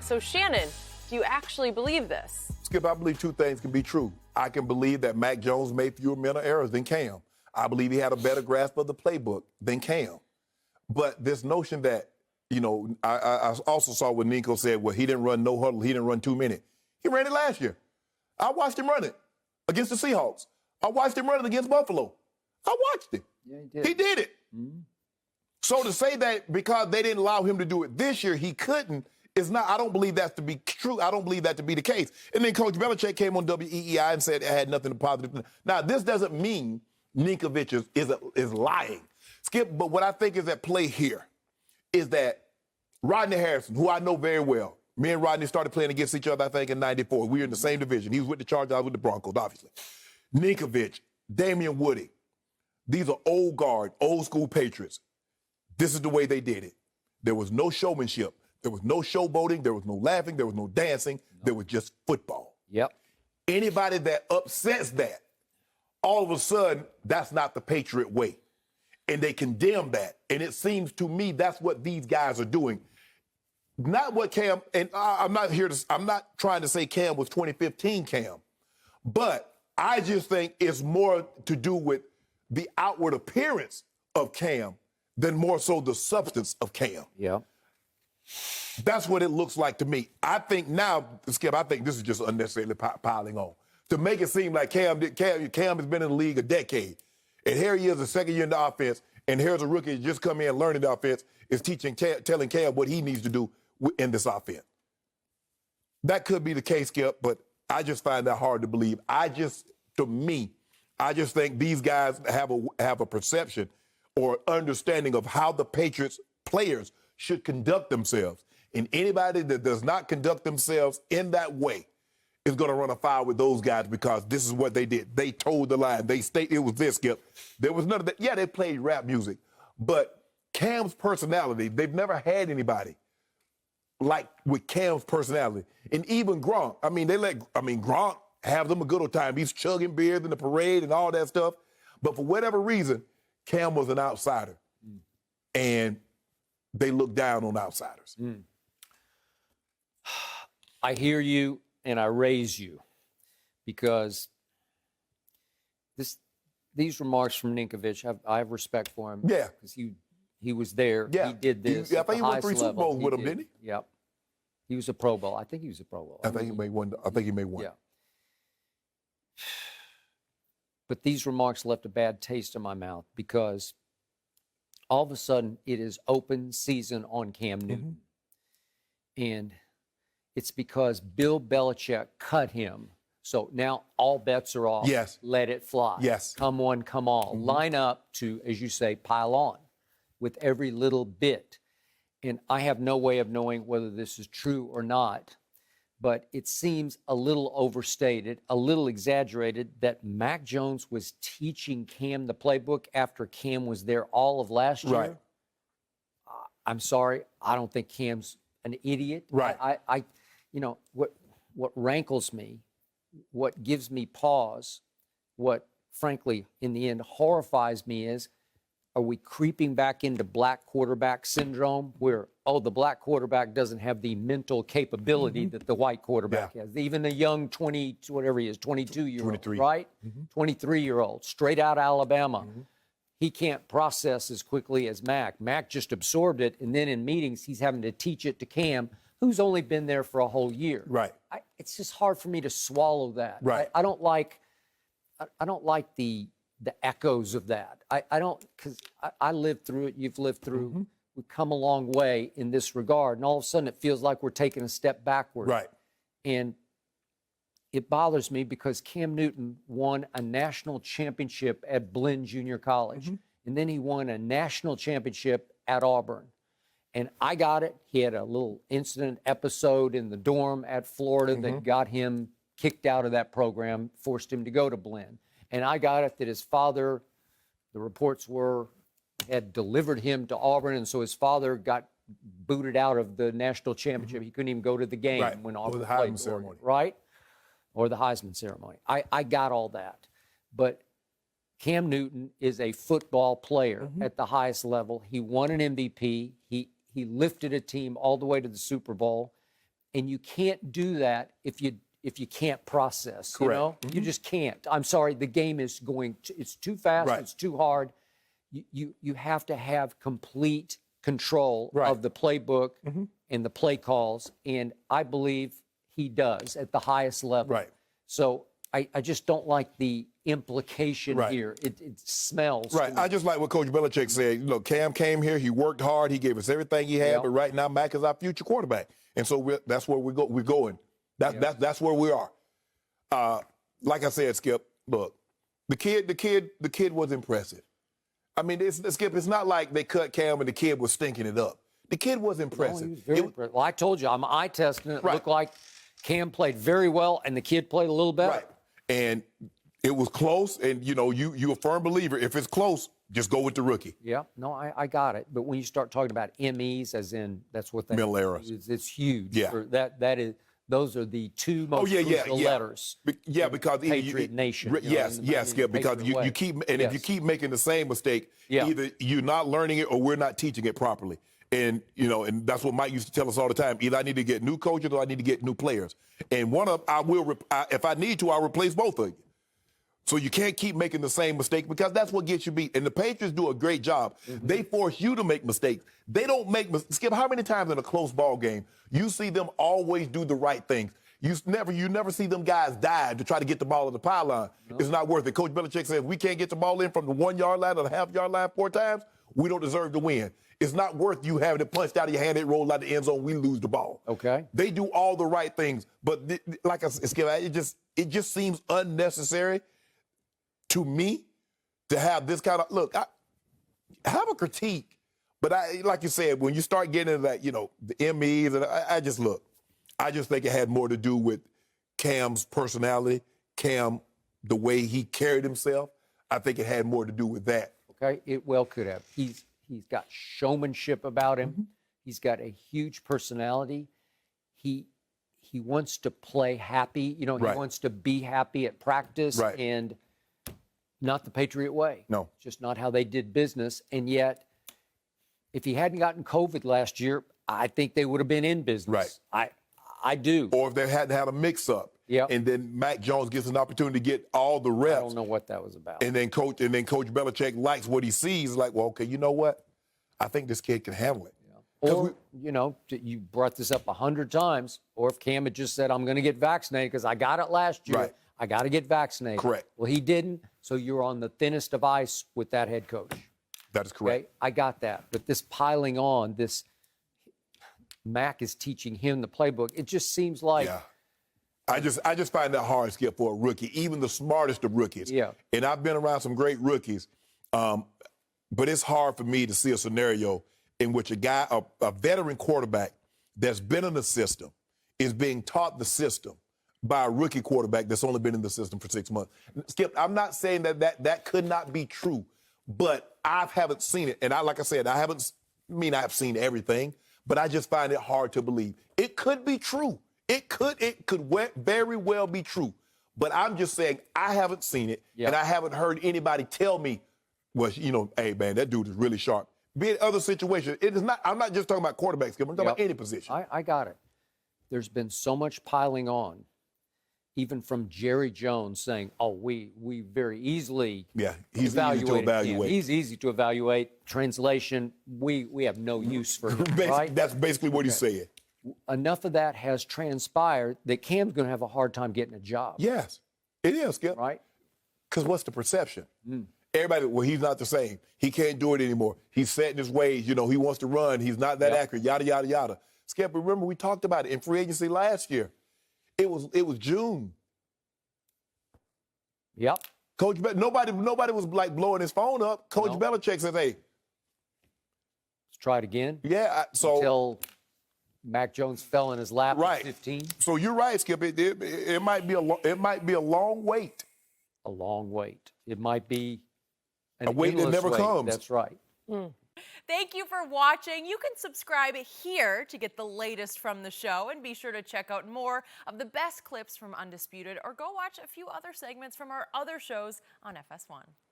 So, Shannon, do you actually believe this? Skip, I believe two things can be true. I can believe that Mac Jones made fewer mental errors than Cam. I believe he had a better grasp of the playbook than Cam. But this notion that, I also saw what Nico said, well, he didn't run no huddle, he didn't run 2 minutes. He ran it last year. I watched him run it against the Seahawks. I watched him run it against Buffalo. I watched him. Yeah, he did. He did it. Mm-hmm. So to say that because they didn't allow him to do it this year, he couldn't, is not, I don't believe that to be true. I don't believe that to be the case. And then Coach Belichick came on WEEI and said it had nothing to positive. Now, this doesn't mean Ninkovich is lying. Skip, but what I think is at play here is that Rodney Harrison, who I know very well, me and Rodney started playing against each other, I think, in '94. We were in the same division. He was with the Chargers, I was with the Broncos, obviously. Ninkovich, Damian Woody, these are old guard, old school Patriots. This is the way they did it. There was no showmanship. There was no showboating. There was no laughing. There was no dancing. There was just football. Yep. Anybody that upsets that, all of a sudden, that's not the Patriot way. And they condemn that. And it seems to me that's what these guys are doing. Not what Cam, and I'm not trying to say Cam was 2015 Cam, but I just think it's more to do with the outward appearance of Cam than more so the substance of Cam. Yeah. That's what it looks like to me. I think now, Skip, I think this is just unnecessarily piling on. To make it seem like Cam has been in the league a decade, and here he is, a second year in the offense, and here's a rookie that just come in learning the offense, is telling Cam what he needs to do in this offense. That could be the case, Skip, but I just find that hard to believe. I just think these guys have a perception or understanding of how the Patriots players should conduct themselves. And anybody that does not conduct themselves in that way is going to run afoul with those guys because this is what they did. They told the line. It was this, Skip. There was none of that. Yeah, they played rap music. But Cam's personality, they've never had anybody like with Cam's personality. And even Gronk, Gronk have them a good old time. He's chugging beers in the parade and all that stuff. But for whatever reason, Cam was an outsider. And they look down on outsiders. I hear you and I raise you because these remarks from Ninkovich, I have respect for him. Yeah. Because he was there. Yeah. He did this. I think he won 3 Super Bowls with him, didn't he? Yep. He was a Pro Bowl. I think he was a Pro Bowl. I think he made one. Yeah. But these remarks left a bad taste in my mouth because all of a sudden it is open season on Cam Newton. And it's because Bill Belichick cut him. So now all bets are off. Yes. Let it fly. Yes. Come one, come all. Line up to, as you say, pile on with every little bit. And I have no way of knowing whether this is true or not, but it seems a little overstated, a little exaggerated that Mac Jones was teaching Cam the playbook after Cam was there all of last year. Right. I'm sorry, I don't think Cam's an idiot. Right. What rankles me, what gives me pause, what frankly in the end horrifies me is, are we creeping back into black quarterback syndrome where, the black quarterback doesn't have the mental capability that the white quarterback has? Even a young 22-year-old, right? 23-year-old, straight out of Alabama. He can't process as quickly as Mac. Mac just absorbed it, and then in meetings, he's having to teach it to Cam, who's only been there for a whole year. Right. It's just hard for me to swallow that. Right. I don't like the echoes of that. I don't, because I lived through it, you've lived through, we've come a long way in this regard, and all of a sudden it feels like we're taking a step backward. Right. And it bothers me because Cam Newton won a national championship at Blinn Junior College, and then he won a national championship at Auburn. And I got it. He had a little incident episode in the dorm at Florida that got him kicked out of that program, forced him to go to Blinn. And I got it that his father, the reports were, had delivered him to Auburn, and so his father got booted out of the national championship. He couldn't even go to the game when Auburn played Oregon, right? Or the Heisman ceremony. I got all that. But Cam Newton is a football player at the highest level. He won an MVP. He lifted a team all the way to the Super Bowl. and you can't do that if you can't process. Correct. You know, you just can't. I'm sorry, the game is it's too fast. Right. It's too hard. You have to have complete control Right. of the playbook and the play calls, and I believe he does at the highest level. Right. So I just don't like the implication Right. here. It smells. to Right. me. I just like what Coach Belichick said. You know, Cam came here, he worked hard, he gave us everything he had, Yeah. but right now Mac is our future quarterback. And so that's where we're going. That's where we are. Like I said, Skip, look, the kid was impressive. I mean, Skip, it's not like they cut Cam and the kid was stinking it up. The kid was impressive. No, he was very impressive. Well, I told you, I'm eye testing it. It Right. looked like Cam played very well, and the kid played a little better. Right. And it was close, and you know, you a firm believer. If it's close, just go with the rookie. Yeah, no, I got it. But when you start talking about MEs, as in that's what they Mental errors. it's huge. Yeah. That is. Those are the two most crucial letters. Because Patriot Nation. Yes, Skip. Because Patriot way. you keep if you Yes. keep making the same mistake, Yeah. either you're not learning it or we're not teaching it properly. And you know, and that's what Mike used to tell us all the time. Either I need to get new coaches or I need to get new players. And one of if I need to, I'll replace both of you. So you can't keep making the same mistake because that's what gets you beat. And the Patriots do a great job. They force you to make mistakes. They don't make mistakes. Skip, how many times in a close ball game you see them always do the right things? You never see them guys dive to try to get the ball at the pylon. No. It's not worth it. Coach Belichick says we can't get the ball in from the 1 yard line or the half-yard line 4 times. We don't deserve to win. It's not worth you having it punched out of your hand, it rolled out the end zone, we lose the ball. Okay. They do all the right things, but like I said, Skip, it just seems unnecessary to me to have this kind of look. I have a critique, but like you said, when you start getting into that, you know, the MEs, and I just think it had more to do with Cam's personality, Cam, the way he carried himself. I think it had more to do with that. Okay, it well could have. He's got showmanship about him. He's got a huge personality. He wants to play happy. You know, he Right. wants to be happy at practice, Right. and not the Patriot way. No. Just not how they did business. And yet, if he hadn't gotten COVID last year, I think they would have been in business. Right. I do. Or if they hadn't had a mix-up, Yep. and then Mac Jones gets an opportunity to get all the reps. I don't know what that was about. And then Coach Belichick likes what he sees. Like, well, okay, you know what? I think this kid can handle it. Or, you know, you brought this up 100 times, or if Cam had just said, I'm going to get vaccinated because I got it last year. Right. I got to get vaccinated. Correct. Well, he didn't, so you're on the thinnest of ice with that head coach. That is correct. Okay? I got that. But this piling on, this Mac is teaching him the playbook. It just seems like Yeah. I just find that hard, Skip, for a rookie, even the smartest of rookies. Yeah. And I've been around some great rookies, but it's hard for me to see a scenario in which a veteran quarterback that's been in the system is being taught the system by a rookie quarterback that's only been in the system for 6 months. Skip, I'm not saying that could not be true, but I haven't seen it. And like I said, I've seen everything, but I just find it hard to believe. It could be true. It could very well be true. But I'm just saying I haven't seen it, Yeah. and I haven't heard anybody tell me, well, you know, hey, man, that dude is really sharp. Be in other situations. It is not. I'm not just talking about quarterbacks, Skip. I'm talking about any position. I got it. There's been so much piling on, even from Jerry Jones saying, oh, we very easily Yeah, he's easy to evaluate. He's easy to evaluate. Translation, we have no use for him, right? That's basically what he's saying. Enough of that has transpired that Cam's going to have a hard time getting a job. Yes, it is, Skip. Right? Because what's the perception? Everybody, well, he's not the same. He can't do it anymore. He's set in his ways. You know, he wants to run. He's not that accurate, yada, yada, yada. Skip, remember we talked about it in free agency last year. It was June. Yep. Coach, nobody was like blowing his phone up. Coach No. Belichick said, hey, Let's try it again. yeah, so. Until Mac Jones fell in his lap Right. at 15. So you're right, Skip. It might be a long wait. A long wait. It might be an A wait that endless never wait. comes. That's right. Thank you for watching. You can subscribe here to get the latest from the show, and be sure to check out more of the best clips from Undisputed, or go watch a few other segments from our other shows on FS1.